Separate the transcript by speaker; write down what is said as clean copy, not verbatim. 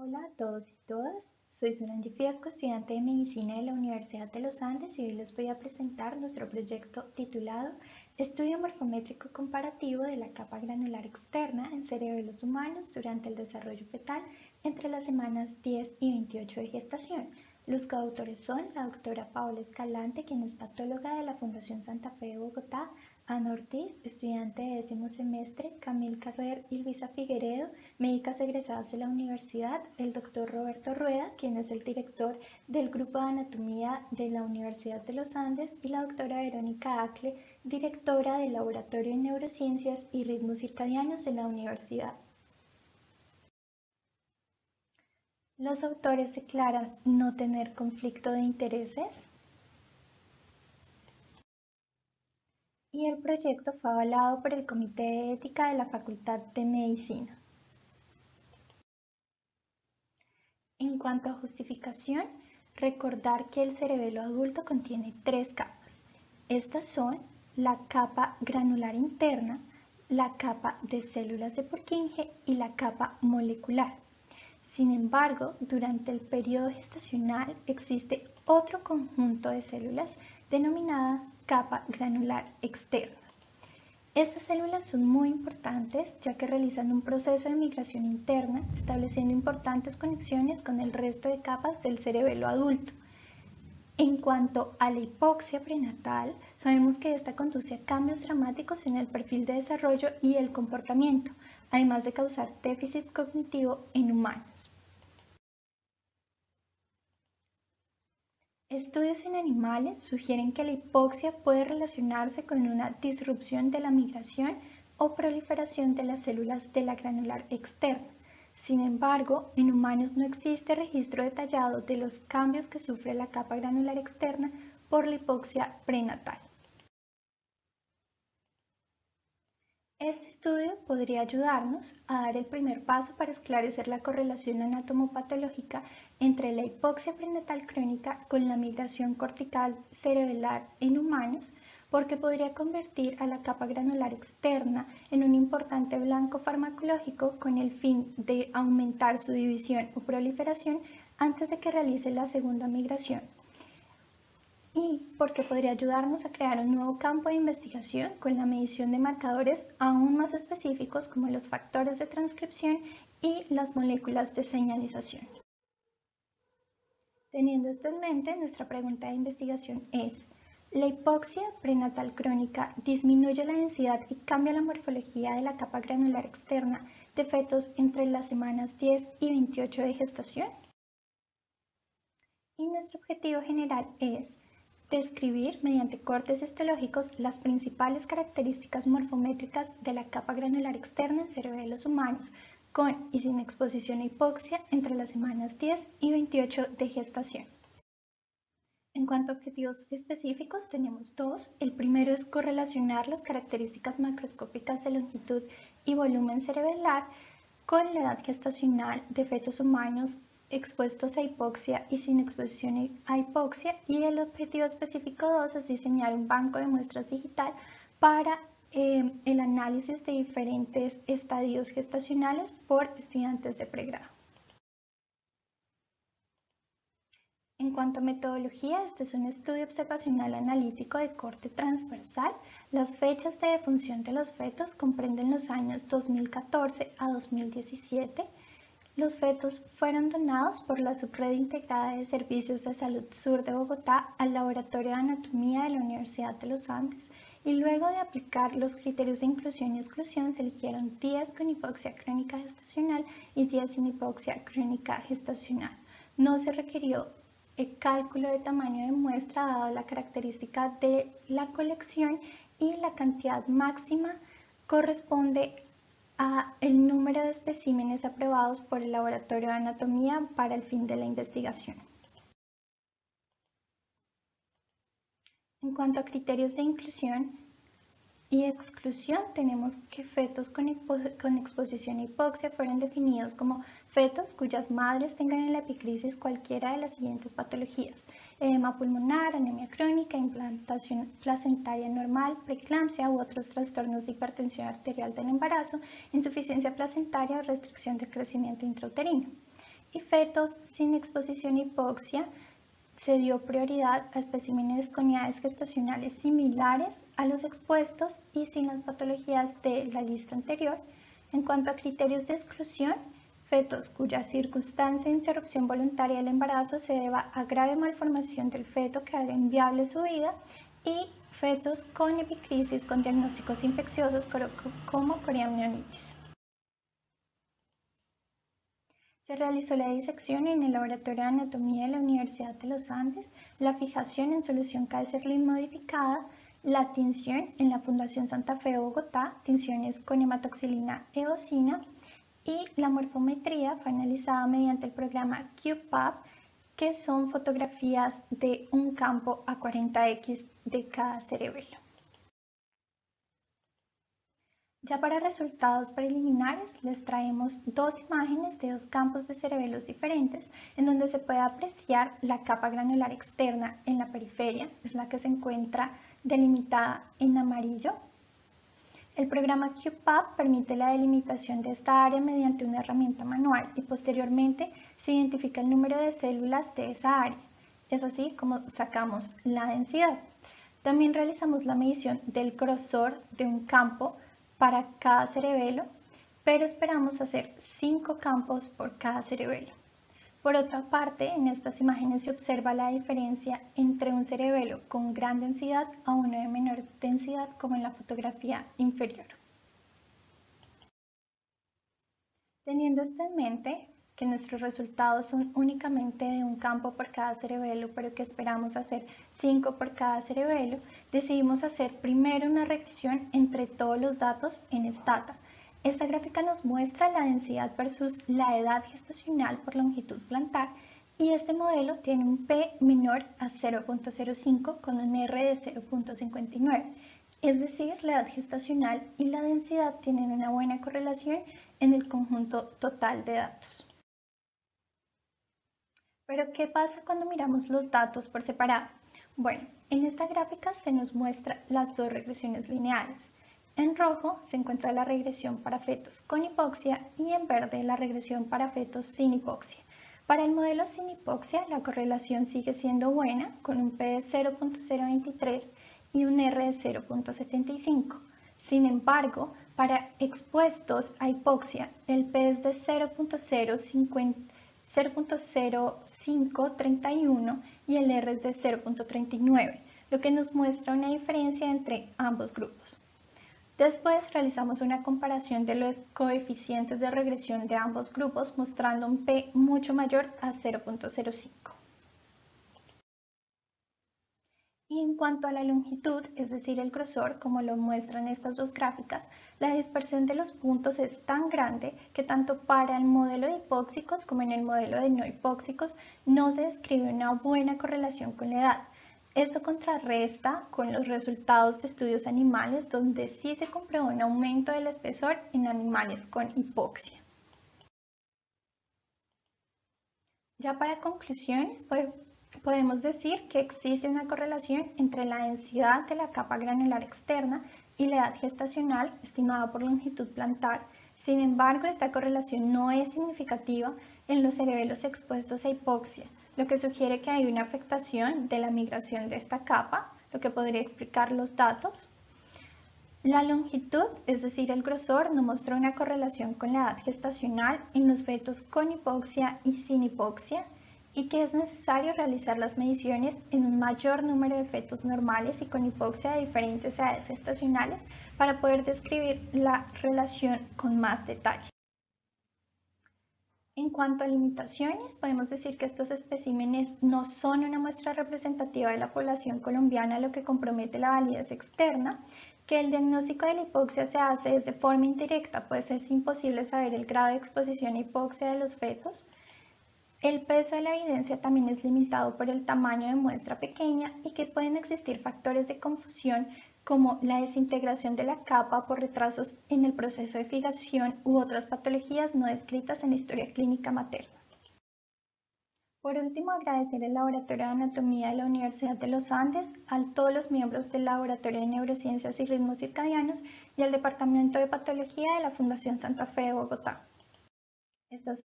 Speaker 1: Hola a todos y todas, soy Suranji Fiasco, estudiante de Medicina de la Universidad de los Andes y hoy les voy a presentar nuestro proyecto titulado Estudio morfométrico comparativo de la capa granular externa en cerebelos humanos durante el desarrollo fetal entre las semanas 10 y 28 de gestación. Los coautores son la doctora Paola Escalante, quien es patóloga de la Fundación Santa Fe de Bogotá, Ana Ortiz, estudiante de 10º semestre, Camil Carrer y Luisa Figueredo, médicas egresadas de la universidad, el doctor Roberto Rueda, quien es el director del Grupo de Anatomía de la Universidad de los Andes, y la doctora Verónica Acle, directora del Laboratorio de Neurociencias y Ritmos Circadianos de la universidad. Los autores declaran no tener conflicto de intereses y el proyecto fue avalado por el Comité de Ética de la Facultad de Medicina. En cuanto a justificación, recordar que el cerebelo adulto contiene 3 capas. Estas son la capa granular interna, la capa de células de Purkinje y la capa molecular. Sin embargo, durante el periodo gestacional existe otro conjunto de células denominada capa granular externa. Estas células son muy importantes ya que realizan un proceso de migración interna, estableciendo importantes conexiones con el resto de capas del cerebelo adulto. En cuanto a la hipoxia prenatal, sabemos que esta conduce a cambios dramáticos en el perfil de desarrollo y el comportamiento, además de causar déficit cognitivo en humanos. Estudios en animales sugieren que la hipoxia puede relacionarse con una disrupción de la migración o proliferación de las células de la granular externa. Sin embargo, en humanos no existe registro detallado de los cambios que sufre la capa granular externa por la hipoxia prenatal. Este estudio podría ayudarnos a dar el primer paso para esclarecer la correlación anatomopatológica entre la hipoxia prenatal crónica con la migración cortical cerebelar en humanos, porque podría convertir a la capa granular externa en un importante blanco farmacológico con el fin de aumentar su división o proliferación antes de que realice la segunda migración, y porque podría ayudarnos a crear un nuevo campo de investigación con la medición de marcadores aún más específicos como los factores de transcripción y las moléculas de señalización. Teniendo esto en mente, nuestra pregunta de investigación es: ¿la hipoxia prenatal crónica disminuye la densidad y cambia la morfología de la capa granular externa de fetos entre las semanas 10 y 28 de gestación? Y nuestro objetivo general es describir mediante cortes histológicos las principales características morfométricas de la capa granular externa en cerebelos humanos con y sin exposición a hipoxia entre las semanas 10 y 28 de gestación. En cuanto a objetivos específicos, tenemos dos. El primero es correlacionar las características macroscópicas de longitud y volumen cerebelar con la edad gestacional de fetos humanos expuestos a hipoxia y sin exposición a hipoxia, y el objetivo específico 2 es diseñar un banco de muestras digital para el análisis de diferentes estadios gestacionales por estudiantes de pregrado. En cuanto a metodología, este es un estudio observacional analítico de corte transversal. Las fechas de defunción de los fetos comprenden los años 2014 a 2017. Los fetos fueron donados por la Subred Integrada de Servicios de Salud Sur de Bogotá al Laboratorio de Anatomía de la Universidad de los Andes, y luego de aplicar los criterios de inclusión y exclusión se eligieron 10 con hipoxia crónica gestacional y 10 sin hipoxia crónica gestacional. No se requirió el cálculo de tamaño de muestra dado la característica de la colección, y la cantidad máxima corresponde a el número de especímenes aprobados por el Laboratorio de Anatomía para el fin de la investigación. En cuanto a criterios de inclusión y exclusión, tenemos que fetos con exposición a hipoxia fueron definidos como fetos cuyas madres tengan en la epicrisis cualquiera de las siguientes patologías: edema pulmonar, anemia crónica, implantación placentaria normal, preeclampsia u otros trastornos de hipertensión arterial del embarazo, insuficiencia placentaria o restricción del crecimiento intrauterino. y fetos sin exposición a hipoxia se dio prioridad a especímenes con edades gestacionales similares a los expuestos y sin las patologías de la lista anterior. En cuanto a criterios de exclusión, fetos cuya circunstancia de interrupción voluntaria del embarazo se deba a grave malformación del feto que haga inviable su vida, y fetos con epicrisis con diagnósticos infecciosos como coriamnionitis. Se realizó la disección en el Laboratorio de Anatomía de la Universidad de los Andes, la fijación en solución Kaiserlin modificada, la tinción en la Fundación Santa Fe de Bogotá, tinciones con hematoxilina eosina, y la morfometría fue analizada mediante el programa QPAP, que son fotografías de un campo a 40X de cada cerebelo. Ya para resultados preliminares les traemos dos imágenes de dos campos de cerebelos diferentes en donde se puede apreciar la capa granular externa en la periferia, es la que se encuentra delimitada en amarillo. El programa QPAP permite la delimitación de esta área mediante una herramienta manual y posteriormente se identifica el número de células de esa área. Es así como sacamos la densidad. También realizamos la medición del grosor de un campo para cada cerebelo, pero esperamos hacer 5 campos por cada cerebelo. Por otra parte, en estas imágenes se observa la diferencia entre un cerebelo con gran densidad a uno de menor densidad, como en la fotografía inferior. Teniendo esto en mente, que nuestros resultados son únicamente de un campo por cada cerebelo, pero que esperamos hacer 5 por cada cerebelo, decidimos hacer primero una regresión entre todos los datos en Stata. Esta gráfica nos muestra la densidad versus la edad gestacional por longitud plantar, y este modelo tiene un P menor a 0.05 con un R de 0.59. Es decir, la edad gestacional y la densidad tienen una buena correlación en el conjunto total de datos. Pero, ¿qué pasa cuando miramos los datos por separado? Bueno, en esta gráfica se nos muestra las dos regresiones lineales. En rojo se encuentra la regresión para fetos con hipoxia y en verde la regresión para fetos sin hipoxia. Para el modelo sin hipoxia, la correlación sigue siendo buena, con un P de 0.023 y un R de 0.75. Sin embargo, para expuestos a hipoxia, el P es de 0.0531 y el R es de 0.39, lo que nos muestra una diferencia entre ambos grupos. Después realizamos una comparación de los coeficientes de regresión de ambos grupos, mostrando un P mucho mayor a 0.05. Y en cuanto a la longitud, es decir, el grosor, como lo muestran estas dos gráficas, la dispersión de los puntos es tan grande que tanto para el modelo de hipóxicos como en el modelo de no hipóxicos no se describe una buena correlación con la edad. Esto contrarresta con los resultados de estudios animales, donde sí se comprobó un aumento del espesor en animales con hipoxia. Ya para conclusiones, podemos decir que existe una correlación entre la densidad de la capa granular externa y la edad gestacional estimada por longitud plantar. Sin embargo, esta correlación no es significativa en los cerebelos expuestos a hipoxia, lo que sugiere que hay una afectación de la migración de esta capa, lo que podría explicar los datos. La longitud, es decir, el grosor, no mostró una correlación con la edad gestacional en los fetos con hipoxia y sin hipoxia, y que es necesario realizar las mediciones en un mayor número de fetos normales y con hipoxia de diferentes edades gestacionales para poder describir la relación con más detalle. En cuanto a limitaciones, podemos decir que estos especímenes no son una muestra representativa de la población colombiana, lo que compromete la validez externa, que el diagnóstico de la hipoxia se hace de forma indirecta, pues es imposible saber el grado de exposición a hipoxia de los fetos. El peso de la evidencia también es limitado por el tamaño de muestra pequeña y que pueden existir factores de confusión como la desintegración de la capa por retrasos en el proceso de fijación u otras patologías no descritas en la historia clínica materna. Por último, agradecer al Laboratorio de Anatomía de la Universidad de los Andes, a todos los miembros del Laboratorio de Neurociencias y Ritmos Circadianos y al Departamento de Patología de la Fundación Santa Fe de Bogotá. Estas